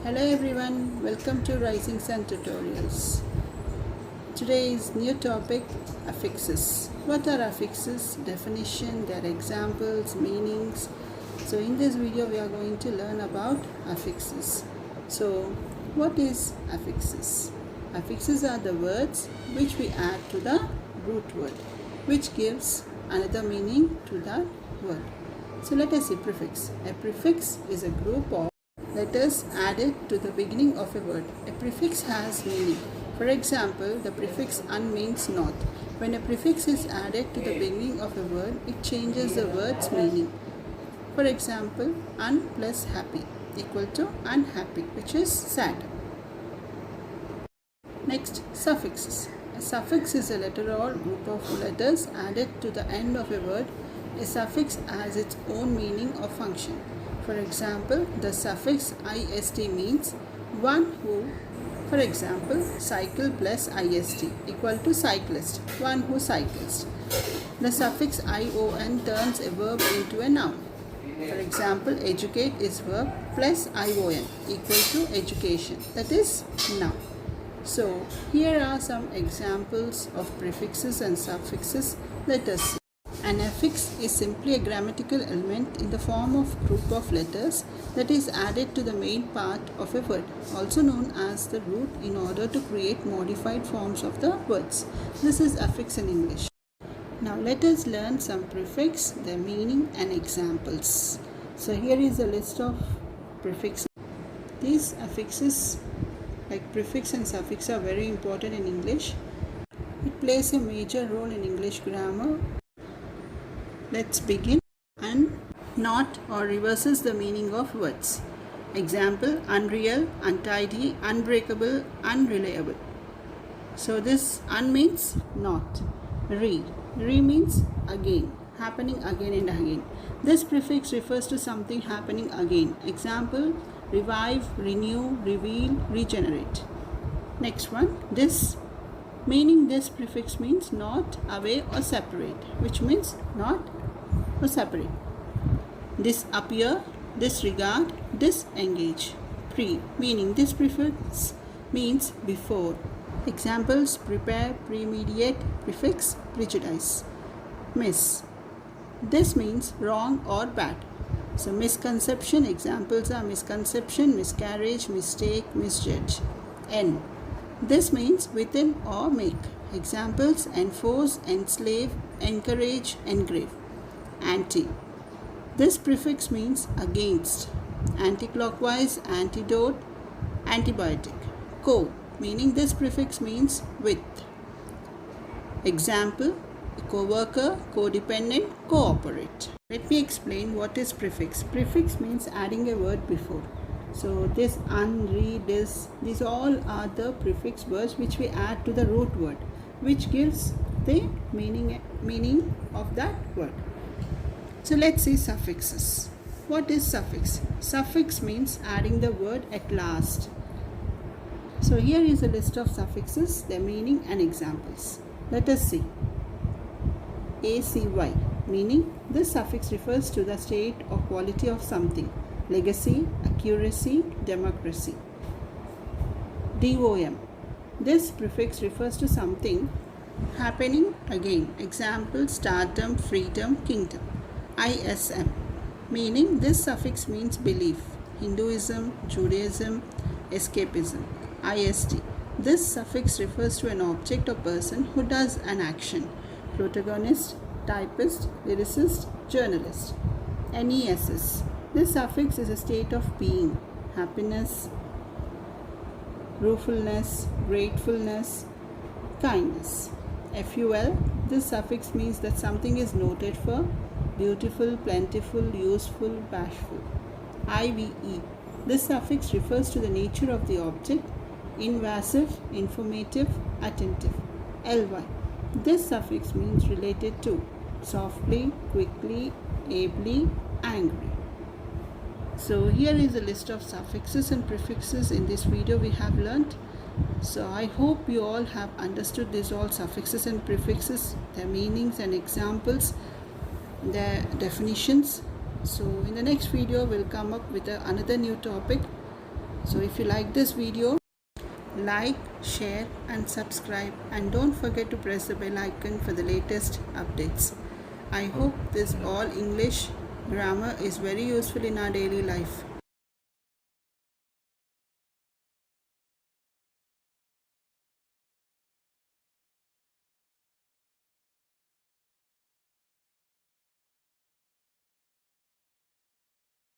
Hello everyone, welcome to Rising Sun Tutorials. Today's new topic, affixes. What are affixes? Definition, their examples, meanings. So in this video we are going to learn about affixes. So what is affixes? Affixes are the words which we add to the root word, which gives another meaning to that word. So let us see prefix. A prefix is a group of letters added to the beginning of a word. A prefix has meaning. For example, the prefix un means not. When a prefix is added to the beginning of a word, it changes the word's meaning. For example, un plus happy equal to unhappy, which is sad. Next, suffixes. A suffix is a letter or group of letters added to the end of a word. A suffix has its own meaning or function. For example, the suffix ist means one who, for example, cycle plus ist equal to cyclist, one who cycles. The suffix ion turns a verb into a noun. For example, educate is verb plus ion equal to education, that is noun. So, here are some examples of prefixes and suffixes. Let us see. An affix is simply a grammatical element in the form of group of letters that is added to the main part of a word, also known as the root, in order to create modified forms of the words. This is affix in English. Now let us learn some prefix, their meaning and examples. So here is a list of prefixes. These affixes like prefix and suffix are very important in English. It plays a major role in English grammar. Let's begin. Un, not or reverses the meaning of words. Example, unreal, untidy, unbreakable, unreliable. So this un means not. Re means again, happening again and again. This prefix refers to something happening again. Example, revive, renew, reveal, regenerate. Next one, this. Meaning this prefix means not, away or separate, which means not or separate. Disappear, disregard, disengage. Pre, meaning this prefix means before. Examples, prepare, premediate, prefix, prejudice. Miss, this means wrong or bad. So misconception, examples are misconception, miscarriage, mistake, misjudge. N, this means within or make. Examples, enforce, enslave, encourage, engrave. Anti, this prefix means against. Anti-clockwise, antidote, antibiotic. Co, meaning this prefix means with. Example, co-worker, codependent, cooperate. Let me explain what is prefix. Prefix means adding a word before. So this, un, re, dis, these all are the prefix words which we add to the root word, which gives the meaning of that word. So let's see suffixes. What is suffix? Suffix means adding the word at last. So here is a list of suffixes, their meaning and examples. Let us see. ACY, meaning this suffix refers to the state or quality of something. Legacy, accuracy, democracy. DOM, this prefix refers to something happening again. Example, stardom, freedom, kingdom. ISM, meaning this suffix means belief. Hinduism, Judaism, escapism. IST, this suffix refers to an object or person who does an action. Protagonist, typist, lyricist, journalist. NESS, this suffix is a state of being. Happiness, ruefulness, gratefulness, kindness. FUL, this suffix means that something is noted for beautiful, plentiful, useful, bashful. IVE, this suffix refers to the nature of the object. Invasive, informative, attentive. LY, this suffix means related to. Softly, quickly, ably, angry. So here is a list of suffixes and prefixes in this video we have learnt. So I hope you all have understood these all suffixes and prefixes, their meanings and examples, their definitions. So in the next video we'll come up with another new topic. So if you like this video, like, share and subscribe, and don't forget to press the bell icon for the latest updates. I hope this all English grammar is very useful in our daily life.